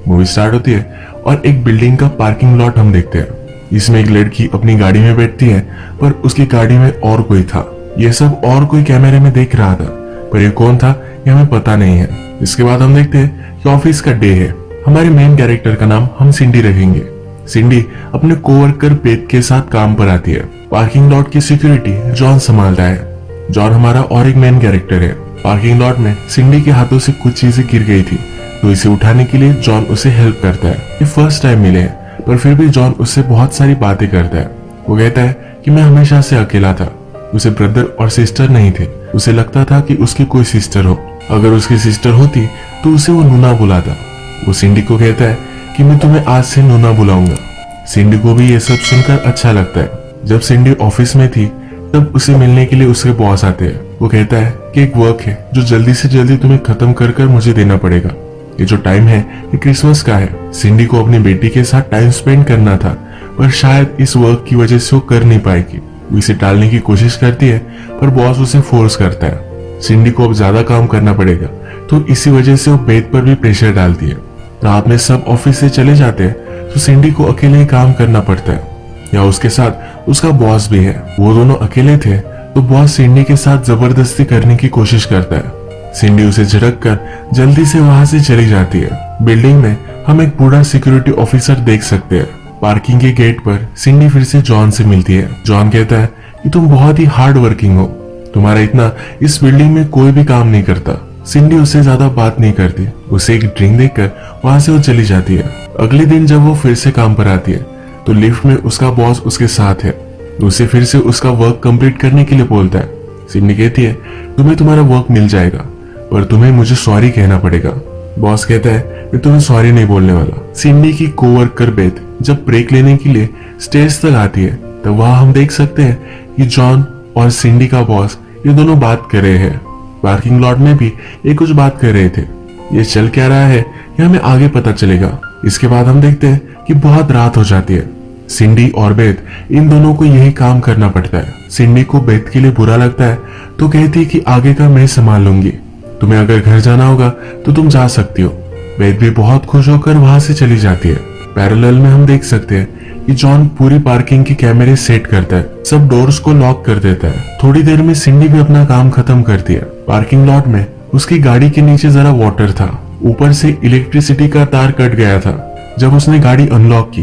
Movie start होती है और एक बिल्डिंग का पार्किंग लॉट हम देखते हैं। इसमें एक लड़की अपनी गाड़ी में बैठती है, पर उसकी गाड़ी में और कोई था। ये सब और कोई कैमरे में देख रहा था, पर ये कौन था ये हमें पता नहीं है। इसके बाद हम देखते हैं कि ऑफिस का डे है। हमारे मेन कैरेक्टर का नाम हम सिंडी रखेंगे। सिंडी अपने कोवर्कर पेट के साथ काम पर आती है। पार्किंग लॉट की सिक्योरिटी जॉन संभालता है। जॉन हमारा और एक मेन कैरेक्टर है। पार्किंग लॉट में सिंडी के हाथों से कुछ चीजें गिर गई थी, तो इसे उठाने के लिए जॉन उसे हेल्प करता है। ये फर्स्ट टाइम मिले हैं, पर फिर भी जॉन उससे बहुत सारी बातें करता है। वो कहता है कि मैं हमेशा से अकेला था, उसे ब्रदर और सिस्टर नहीं थे। उसे लगता था कि उसकी कोई सिस्टर हो। अगर उसकी सिस्टर होती तो उसे वो नूना बुलाता। वो सिंडी को कहता है कि मैं तुम्हें आज से नूना बुलाऊंगा। सिंडी को भी ये सब सुनकर अच्छा लगता है। जब सिंडी ऑफिस में थी तब उसे मिलने के लिए उसके बॉस आते हैं। वो कहता है कि एक वर्क है जो जल्दी से जल्दी तुम्हें खत्म कर कर मुझे देना पड़ेगा। ये जो टाइम है ये क्रिसमस का है। सिंडी को अपनी बेटी के साथ टाइम स्पेंड करना था, पर शायद इस वर्क की वजह से वो कर नहीं पाएगी। वो इसे टालने की कोशिश करती है, पर बॉस उसे फोर्स करता है। सिंडी को अब ज्यादा काम करना पड़ेगा, तो इसी वजह से वो बेद पर भी प्रेशर डालती है। रात में सब ऑफिस से चले जाते हैं, तो सिंडी को अकेले ही काम करना पड़ता है। या उसके साथ उसका बॉस भी है। वो दोनों अकेले थे, तो बॉस सिंडी के साथ जबरदस्ती करने की कोशिश करता है। सिंडी उसे झिड़क कर जल्दी से वहां से चली जाती है। बिल्डिंग में हम एक बूढ़ा सिक्योरिटी ऑफिसर देख सकते हैं। पार्किंग के गेट पर सिंडी फिर से जॉन से मिलती है। जॉन कहता है कि तुम बहुत ही हार्ड वर्किंग हो, तुम्हारा इतना इस बिल्डिंग में कोई भी काम नहीं करता। सिंडी उससे ज्यादा बात नहीं करती। उसे एक ड्रिंक देकर वहां से वो चली जाती है। अगले दिन जब वो फिर से काम पर आती है, तो लिफ्ट में उसका बॉस उसके साथ है। उसे फिर से उसका वर्क कंप्लीट करने के लिए बोलता है। सिंडी कहती है तुम्हें तुम्हारा वर्क मिल जाएगा, पर तुम्हें मुझे सॉरी कहना पड़ेगा। बॉस कहता है मैं तुम्हें सॉरी नहीं बोलने वाला। सिंडी की कोवर्कर बेथ जब ब्रेक लेने के लिए स्टेज तक आती है, तब वहां हम देख सकते हैं कि जॉन और सिंडी का बॉस ये दोनों बात कर रहे हैं। पार्किंग लॉट में भी ये कुछ बात कर रहे थे। ये चल क्या रहा है ये हमें आगे पता चलेगा। इसके बाद हम देखते हैं कि बहुत रात हो जाती है। सिंडी और बेथ इन दोनों को यही काम करना पड़ता है। सिंडी को बेथ के लिए बुरा लगता है, तो कहती है कि आगे का मैं संभाल लूंगी, तुम्हें अगर घर जाना होगा तो तुम जा सकती हो। बेथ भी बहुत खुश होकर वहां से चली जाती है। पैरेलल में हम देख सकते हैं कि जॉन पूरी पार्किंग के कैमरे सेट करता है, सब डोर्स को लॉक कर देता है। थोड़ी देर में सिंडी भी अपना काम खत्म करती है। पार्किंग लॉट में उसकी गाड़ी के नीचे जरा वाटर था, ऊपर से इलेक्ट्रिसिटी का तार कट गया था। जब उसने गाड़ी अनलॉक की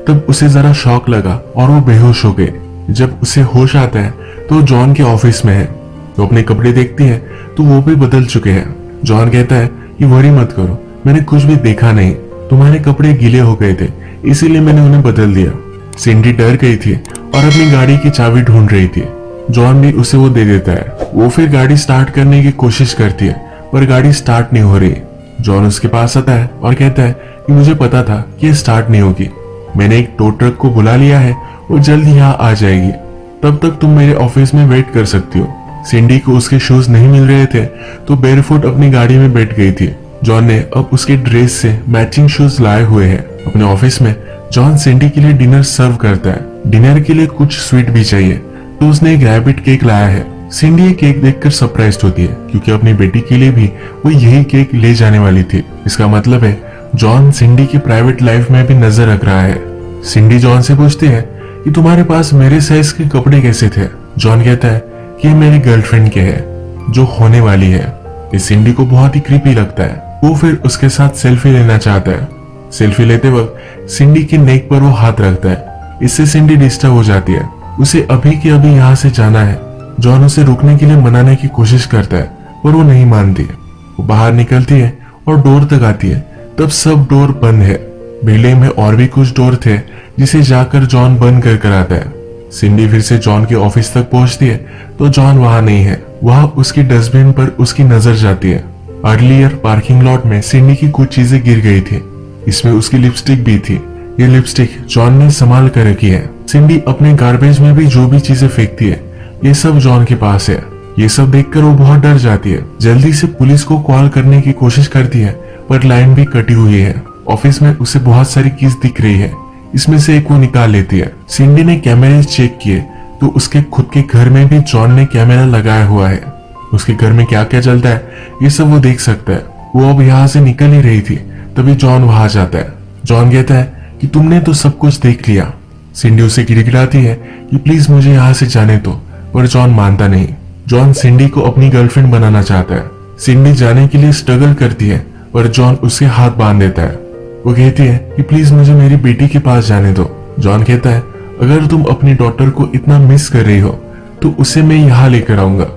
तब उसे जरा शॉक लगा और वो बेहोश हो गए। जब उसे होश आता है तो जॉन के ऑफिस में है। तो अपने कपड़े देखती है तो वो भी बदल चुके हैं। जॉन कहता है कि वरी मत करो, मैंने कुछ भी देखा नहीं, तुम्हारे कपड़े गीले हो गए थे इसीलिए मैंने उन्हें बदल दिया। सिंडी डर गई थी और अपनी गाड़ी की चाबी ढूंढ रही थी। जॉन भी उसे वो दे देता है। वो फिर गाड़ी स्टार्ट करने की कोशिश करती है, पर गाड़ी स्टार्ट नहीं हो रही। जॉन उसके पास आता है और कहता है कि मुझे पता था कि ये स्टार्ट नहीं होगी, मैंने एक टो ट्रक को बुला लिया है, वो जल्द यहाँ आ जाएगी, तब तक तुम मेरे ऑफिस में वेट कर सकती हो। सिंडी को उसके शूज नहीं मिल रहे थे, तो बेयरफुट अपनी गाड़ी में बैठ गई थी। जॉन ने अब उसके ड्रेस से मैचिंग शूज लाए हुए हैं। अपने ऑफिस में जॉन सिंडी के लिए डिनर सर्व करता है। डिनर के लिए कुछ स्वीट भी चाहिए, तो उसने एक रैबिट केक लाया है। सिंडी ये केक देखकर सरप्राइज्ड होती है, क्योंकि अपनी बेटी के लिए भी वो यही केक ले जाने वाली थी। इसका मतलब है जॉन सिंडी की प्राइवेट लाइफ में भी नजर रख रहा है। सिंडी जॉन से पूछती है कि तुम्हारे पास मेरे साइज के कपड़े कैसे थे। जॉन कहता है कि मेरी गर्लफ्रेंड के है, जो होने वाली है। ये सिंडी को बहुत ही क्रीपी लगता है। वो फिर उसके साथ सेल्फी लेना चाहता है। सेल्फी लेते वक्त सिंडी के नेक पर वो हाथ रखता है। इससे सिंडी डिस्टर्ब हो जाती है। उसे अभी के अभी यहाँ से जाना है। जॉन उसे रुकने के लिए मनाने की कोशिश करता है, पर वो नहीं मानती। वो बाहर निकलती है और डोर तक आती है, तब सब डोर बंद है। बिल्डिंग में और भी कुछ डोर थे, जिसे जाकर जॉन बंद कर आता है। सिंडी फिर से जॉन के ऑफिस तक पहुंचती है, तो जॉन वहां नहीं है। वहां उसकी डस्टबिन पर उसकी नजर जाती है। अर्लियर पार्किंग लॉट में सिंडी की कुछ चीजें गिर गई थी। इसमें उसकी लिपस्टिक भी थी। ये लिपस्टिक जॉन ने संभाल कर रखी है। सिंडी अपने गार्बेज में भी जो भी चीजें फेंकती है, ये सब जॉन के पास है। ये सब देखकर वो बहुत डर जाती है। जल्दी से पुलिस को कॉल करने की कोशिश करती है, पर लाइन भी कटी हुई है। ऑफिस में उसे बहुत सारी कीज दिख रही है, इसमें से एक वो निकाल लेती है। सिंडी ने कैमरे चेक किए, तो उसके खुद के घर में भी जॉन ने कैमरा लगाया हुआ है। उसके घर में क्या क्या चलता है ये सब वो देख सकता है। वो अब यहाँ से निकल ही रही थी, तभी जॉन वहां जाता है। जॉन कहता है कि तुमने तो सब कुछ देख लिया। सिंडी उसे गिड़गिड़ाती है कि प्लीज मुझे यहाँ से जाने दो, पर जॉन मानता नहीं। जॉन सिंडी को अपनी गर्लफ्रेंड बनाना चाहता है। सिंडी जाने के लिए स्ट्रगल करती है, पर जॉन उसके हाथ बांध देता है। वो कहती है कि प्लीज मुझे मेरी बेटी के पास जाने दो। जॉन कहता है अगर तुम अपनी डॉटर को इतना मिस कर रही हो तो उसे मैं यहाँ लेकर आऊंगा।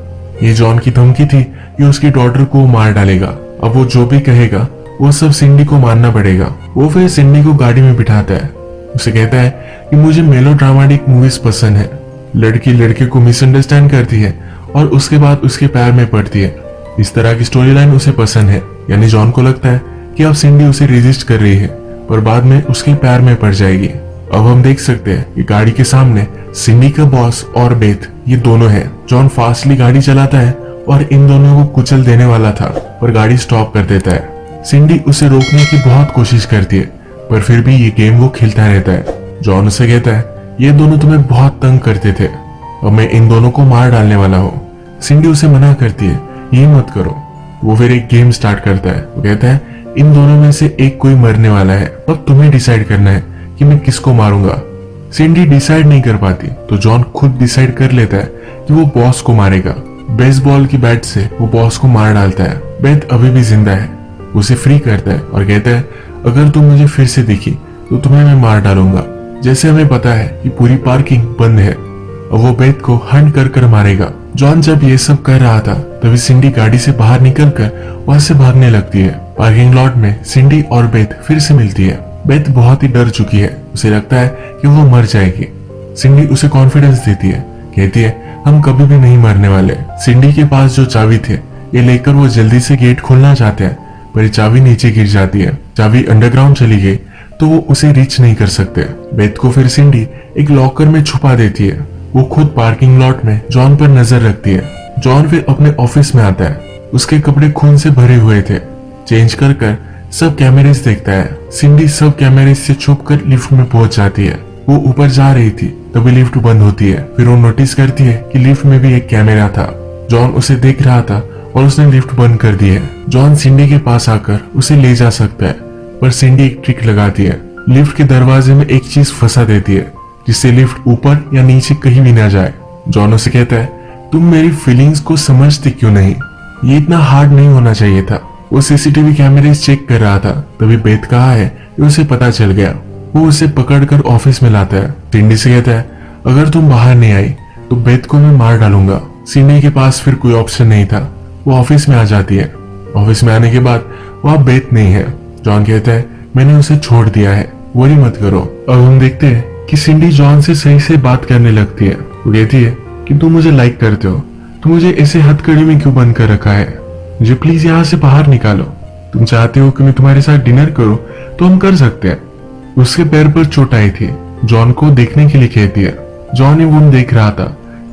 ये जॉन की धमकी थी कि उसकी डॉटर को मार डालेगा। अब वो जो भी कहेगा वो सब सिंडी को मानना पड़ेगा। वो फिर सिंडी को गाड़ी में बिठाता है। उसे कहता है कि मुझे मेलोड्रामेटिक मूवीज पसंद है। लड़की लड़के को मिसअंडरस्टैंड करती है और उसके बाद उसके पैर में पड़ती है। इस तरह की स्टोरी लाइन उसे पसंद है। यानी जॉन को लगता है कि अब सिंडी उसे रेजिस्ट कर रही है, पर बाद में उसके पैर में पड़ जाएगी। अब हम देख सकते हैं कि गाड़ी के सामने सिंडी का बॉस और बेथ ये दोनों हैं। जॉन फास्टली गाड़ी चलाता है और इन दोनों को कुचल देने वाला था, पर गाड़ी स्टॉप कर देता है। सिंडी उसे रोकने की बहुत कोशिश करती है, पर फिर भी ये गेम वो खेलता रहता है। जॉन उसे कहता है ये दोनों तुम्हें बहुत तंग करते थे, अब मैं इन दोनों को मार डालने वाला हूँ। सिंडी उसे मना करती है ये मत करो। वो फिर एक गेम स्टार्ट करता है। वो कहता है इन दोनों में से एक कोई मरने वाला है, अब तुम्हें डिसाइड करना है कि मैं किसको मारूंगा। सिंडी डिसाइड नहीं कर पाती तो जॉन खुद डिसाइड कर लेता है कि वो बॉस को मारेगा। बेसबॉल की बैट से वो बॉस को मार डालता है। बेथ अभी भी जिंदा है। उसे फ्री करता है और कहता है अगर तुम मुझे फिर से दिखी तो तुम्हें मैं मार डालूंगा। जैसे हमें पता है कि पूरी पार्किंग बंद है, अब वो बेथ को हंट कर कर मारेगा। जॉन जब ये सब कर रहा था तभी सिंडी गाड़ी से बाहर निकलकर वहां से भागने लगती है। पार्किंग लॉट में सिंडी और बेथ फिर से मिलती है। बेथ बहुत ही डर चुकी है। उसे लगता है कि वो मर जाएगी। सिंडी उसे कॉन्फिडेंस देती है, कहती है हम कभी भी नहीं मरने वाले। सिंडी के पास जो चाबी थे ये लेकर वो जल्दी से गेट खोलना चाहते हैं, पर ये चाबी नीचे गिर जाती है। चाबी अंडरग्राउंड चली गई तो वो उसे रीच नहीं कर सकते। बेथ को फिर सिंडी एक लॉकर में छुपा देती है। वो खुद पार्किंग लॉट में जॉन पर नजर रखती है। जॉन फिर अपने ऑफिस में आता है। उसके कपड़े खून से भरे हुए थे। चेंज कर कर सब कैमरेज देखता है। सिंडी सब कैमरेज से छुपकर लिफ्ट में पहुंच जाती है। वो ऊपर जा रही थी तभी लिफ्ट बंद होती है। फिर वो नोटिस करती है कि लिफ्ट में भी एक कैमरा था। जॉन उसे देख रहा था और उसने लिफ्ट बंद कर दी है। जॉन सिंडी के पास आकर उसे ले जा सकता है, पर सिंडी एक ट्रिक लगाती है। लिफ्ट के दरवाजे में एक चीज फंसा देती है जिससे लिफ्ट ऊपर या नीचे कहीं भी ना जाए। जॉन उसे कहता है तुम मेरी फीलिंग्स को समझते क्यों नहीं, ये इतना हार्ड नहीं होना चाहिए था। वो सीसीटीवी कैमरेज चेक कर रहा था तभी बेथ कहा है कि उसे पता चल गया। वो उसे पकड़कर ऑफिस में लाता है। सिंडी से कहता है अगर तुम बाहर नहीं आई तो बेथ को मैं मार डालूंगा। सिंडी के पास फिर कोई ऑप्शन नहीं था। वो ऑफिस में आ जाती है। ऑफिस में आने के बाद वहाँ बेथ नहीं है। जॉन कहता है मैंने उसे छोड़ दिया है, वरी मत करो। अब हम देखते हैं कि सिंडी जॉन से सही से बात करने लगती है। वो कहती है कि तुम मुझे लाइक करते हो तो मुझे ऐसे हथकड़ी में क्यों बंद कर रखा है, मुझे प्लीज यहाँ से बाहर निकालो। तुम चाहते हो कि मैं तुम्हारे साथ डिनर करूं तो हम कर सकते हैं। उसके पैर पर चोट आई थी। जॉन को देखने के लिए कहती है। जॉन ये वुंड देख रहा था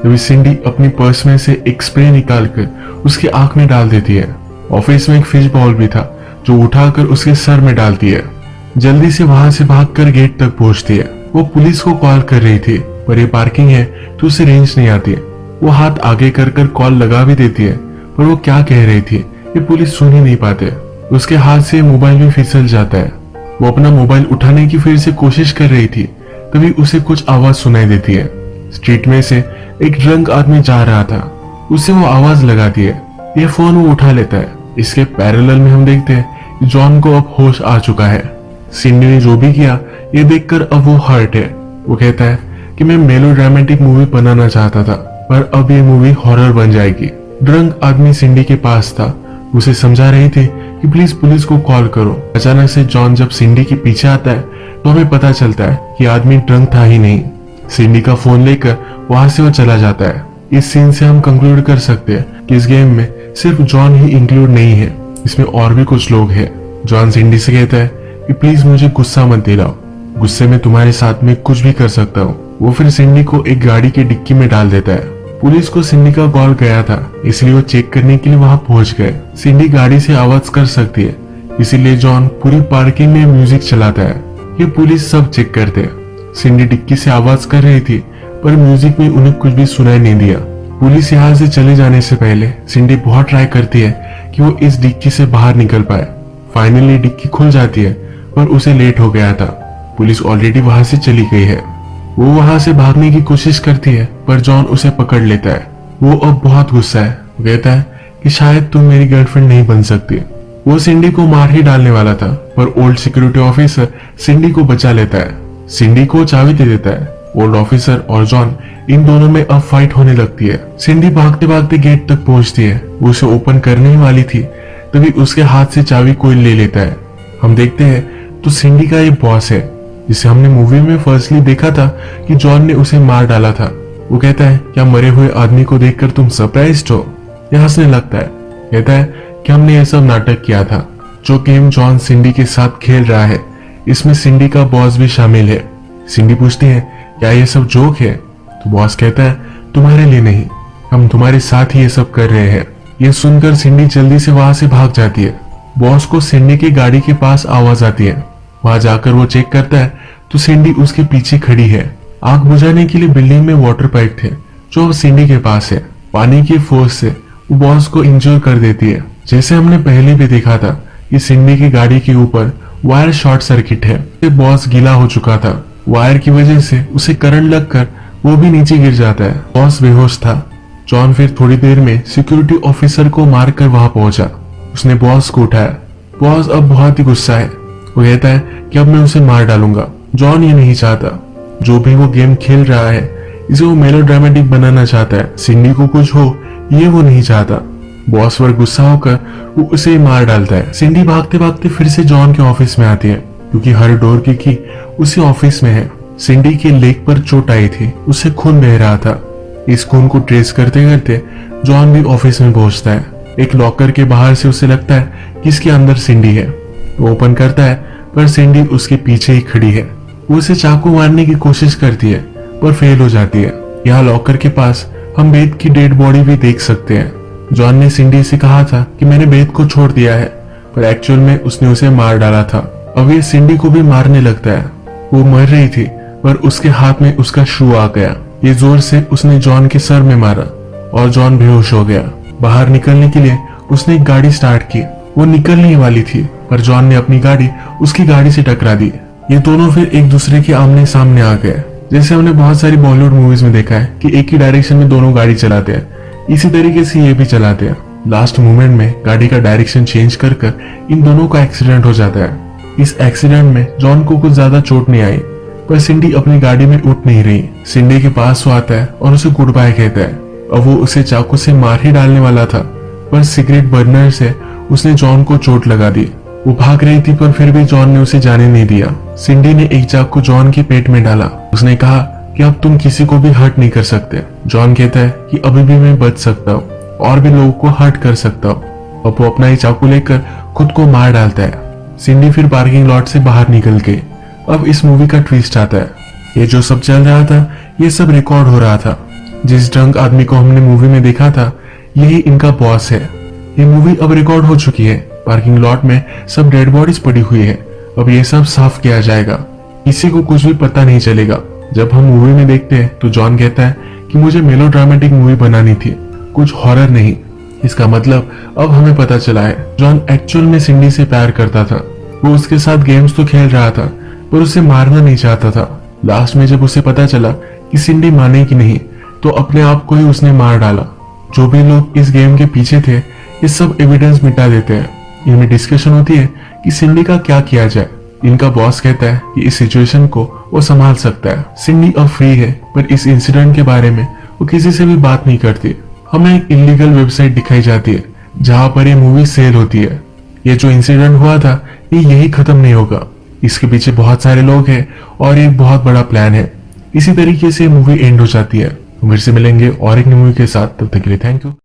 तभी सिंडी अपनी पर्स में से एक स्प्रे निकालकर उसकी आंख में डाल देती है। ऑफिस में एक फिश बॉल भी था जो उठाकर उसके सर में डालती है। जल्दी से वहां से भागकर गेट तक पहुंचती है। वो पुलिस को कॉल कर रही थी, पर ये पार्किंग है तो उसे रेंज नहीं आती है। वो हाथ आगे कर कर कॉल लगा भी देती है, पर वो क्या कह रही थी ये पुलिस सुन ही नहीं पाते। उसके हाथ से मोबाइल भी फिसल जाता है। वो अपना मोबाइल उठाने की फिर से कोशिश कर रही थी तभी उसे कुछ आवाज सुनाई देती है। स्ट्रीट में से एक ड्रंक आदमी जा रहा था। उसे वो आवाज लगाती है। ये फोन वो उठा लेता है। इसके पैरेलल में हम देखते हैं कि जॉन को अब होश आ चुका है। सिंडी ने जो भी किया ये देखकर अब वो हर्ट है। वो कहता है कि मैं मेलोड्रामेटिक मूवी बनाना चाहता था, पर अब ये मूवी हॉरर बन जाएगी। ड्रंक आदमी सिंडी के पास था। उसे समझा रही थी कि प्लीज पुलिस को कॉल करो। अचानक से जॉन जब सिंडी के पीछे आता है तो हमें पता चलता है कि आदमी ड्रंक था ही नहीं। सिंडी का फोन लेकर वहां से वो चला जाता है। इस सीन से हम कंक्लूड कर सकते हैं कि इस गेम में सिर्फ जॉन ही इंक्लूड नहीं है, इसमें और भी कुछ लोग हैं। जॉन सिंडी से कहता है कि प्लीज मुझे गुस्सा मत दिलाओ, गुस्से में तुम्हारे साथ में कुछ भी कर सकता हूँ। वो फिर सिंडी को एक गाड़ी की डिक्की में डाल देता है। पुलिस को सिंडी का कॉल गया था, इसलिए वो चेक करने के लिए वहां पहुंच गए। सिंडी गाड़ी से आवाज कर सकती है, इसीलिए जॉन पूरी पार्किंग में म्यूजिक चलाता है। ये पुलिस सब चेक करते हैं। सिंडी डिक्की से आवाज कर रही थी, पर म्यूजिक में उन्हें कुछ भी सुनाई नहीं दिया। पुलिस यहाँ से चले जाने से पहले सिंडी बहुत ट्राई करती है कि वो इस डिक्की से बाहर निकल पाए। फाइनली डिक्की खुल जाती है, पर उसे लेट हो गया था। पुलिस ऑलरेडी वहां से चली गई है। वो वहां से भागने की कोशिश करती है, पर जॉन उसे पकड़ लेता है। वो अब बहुत गुस्सा है। वो कहता है कि शायद तुम मेरी गर्लफ्रेंड नहीं बन सकती। वो सिंडी को मार ही डालने वाला था, पर ओल्ड सिक्योरिटी ऑफिसर सिंडी को बचा लेता है। सिंडी को चाबी दे देता है। ओल्ड ऑफिसर और जॉन, इन दोनों में अब फाइट होने लगती है। सिंडी भागते भागते गेट तक पहुंचती है। वो उसे ओपन करने ही वाली थी, तभी उसके हाथ से चाबी कोई ले लेता है। हम देखते हैं तो सिंडी का ये बॉस है, जिसे हमने मूवी में फर्स्टली देखा था कि जॉन ने उसे मार डाला था। वो कहता है, क्या मरे हुए आदमी को देखकर तुम सरप्राइज्ड हो? यह हंसने लगता है। कहता है कि हमने यह सब नाटक किया था। जो गेम जॉन सिंडी के साथ खेल रहा है, इसमें सिंडी का बॉस भी शामिल है। सिंडी पूछती है, क्या ये सब जोक है? तो बॉस कहता है, तुम्हारे लिए नहीं, हम तुम्हारे साथ ही ये सब कर रहे हैं। ये सुनकर सिंडी जल्दी से वहां से भाग जाती है। बॉस को सिंडी की गाड़ी के पास आवाज आती है। वहां जाकर वो चेक करता है तो सिंडी उसके पीछे खड़ी है। आग बुझाने के लिए बिल्डिंग में वाटर पाइप थे, जो अब सिंडी के पास है। पानी की फोर्स से वो बॉस को इंजर कर देती है। जैसे हमने पहले भी देखा था कि सिंडी की गाड़ी के ऊपर वायर शॉर्ट सर्किट है। बॉस गीला हो चुका था। वायर की वजह से उसे करंट लगकर वो भी नीचे गिर जाता है। बॉस बेहोश था। जॉन फिर थोड़ी देर में सिक्योरिटी ऑफिसर को मारकर वहां पहुंचा। उसने बॉस को उठाया। बॉस अब बहुत ही गुस्सा है। वो कहता है कि अब मैं उसे मार डालूंगा। जॉन ये नहीं चाहता। जो भी वो गेम खेल रहा है, इसे वो मेलोड्रामेटिक बनाना चाहता है। सिंडी को कुछ हो, ये वो नहीं चाहता। बॉस पर गुस्सा होकर वो उसे मार डालता है। सिंडी भागते भागते फिर से जॉन के ऑफिस में आती है, क्योंकि हर डोर की की उसी ऑफिस में है। सिंडी के लेग पर चोट आई थी, उससे खून बह रहा था। इस खून को ट्रेस करते करते जॉन भी ऑफिस में पहुंचता है। एक लॉकर के बाहर से उसे लगता है कि इसके अंदर सिंडी है। वो ओपन करता है, पर सिंडी उसके पीछे ही खड़ी है। वो उसे चाकू मारने की कोशिश करती है, पर फेल हो जाती है। यहाँ लॉकर के पास हम बेथ की डेड बॉडी भी देख सकते हैं। जॉन ने सिंडी से कहा था कि मैंने बेथ को छोड़ दिया है, पर एक्चुअल में उसने उसे मार डाला था। अब ये सिंडी को भी मारने लगता है। वो मर रही थी, पर उसके हाथ में उसका शू आ गया। ये जोर से उसने जॉन के सर में मारा और जॉन बेहोश हो गया। बाहर निकलने के लिए उसने एक गाड़ी स्टार्ट की। वो निकलने ही वाली थी, पर जॉन ने अपनी गाड़ी उसकी गाड़ी से टकरा दी। ये दोनों फिर एक दूसरे के आमने सामने आ गए। जैसे हमने बहुत सारी बॉलीवुड मूवीज में देखा है कि एक ही डायरेक्शन में दोनों गाड़ी चलाते हैं, इसी तरीके से ये भी चलाते हैं। लास्ट मोमेंट में गाड़ी का डायरेक्शन चेंज कर इन दोनों का एक्सीडेंट हो जाता है। इस एक्सीडेंट में जॉन को कुछ ज्यादा चोट नहीं आई, पर सिंडी अपनी गाड़ी में उठ नहीं रही। सिंडी के पास वो आता है और उसे गुड बाय कहता है। अब वो उसे चाकू से मार ही डालने वाला था, पर सिगरेट बर्नर से उसने जॉन को चोट लगा दी। वो भाग रही थी, पर फिर भी जॉन ने उसे जाने नहीं दिया। सिंडी ने एक चाकू जॉन के पेट में डाला। उसने कहा कि अब तुम किसी को भी हर्ट नहीं कर सकते। जॉन कहता है कि अभी भी मैं बच सकता हूँ और भी लोगों को हर्ट कर सकता हूँ। अब वो अपना ही चाकू लेकर खुद को मार डालता है। सिंडी फिर पार्किंग लॉट से बाहर निकल गई। अब इस मूवी का ट्विस्ट आता है। ये जो सब चल रहा था, ये सब रिकॉर्ड हो रहा था। जिस ड्रंक आदमी को हमने मूवी में देखा था, यही इनका बॉस है। ये मूवी अब रिकॉर्ड हो चुकी है। पार्किंग लॉट में सब डेड बॉडीज पड़ी हुई है। अब ये सब साफ किया जाएगा, किसी को कुछ भी पता नहीं चलेगा। जब हम मूवी में देखते हैं तो जॉन कहता है कि मुझे मेलोड्रामेटिक मूवी बनानी थी, कुछ हॉरर नहीं। इसका मतलब अब हमें पता चला है, जॉन एक्चुअल में सिंडी से प्यार करता था। वो उसके साथ गेम्स तो खेल रहा था, पर उसे मारना नहीं चाहता था। लास्ट में जब उसे पता चला कि सिंडी मानेगी नहीं, तो अपने आप को ही उसने मार डाला। जो भी लोग इस गेम के पीछे थे, ये सब एविडेंस मिटा देते हैं। इनमें डिस्कशन होती है कि सिंडी का क्या किया जाए। इनका बॉस कहता है कि इस सिचुएशन को वो संभाल सकता है। सिंडी अब फ्री है, पर इस इंसिडेंट के बारे में वो किसी से भी बात नहीं करती। हमें एक इलीगल वेबसाइट दिखाई जाती है जहां पर ये मूवी सेल होती है। ये जो इंसिडेंट हुआ था, ये यही खत्म नहीं होगा। इसके पीछे बहुत सारे लोग हैं और एक बहुत बड़ा प्लान है। इसी तरीके से मूवी एंड हो जाती है। फिर से मिलेंगे और एक मूवी के साथ। तब तक के लिए थैंक यू।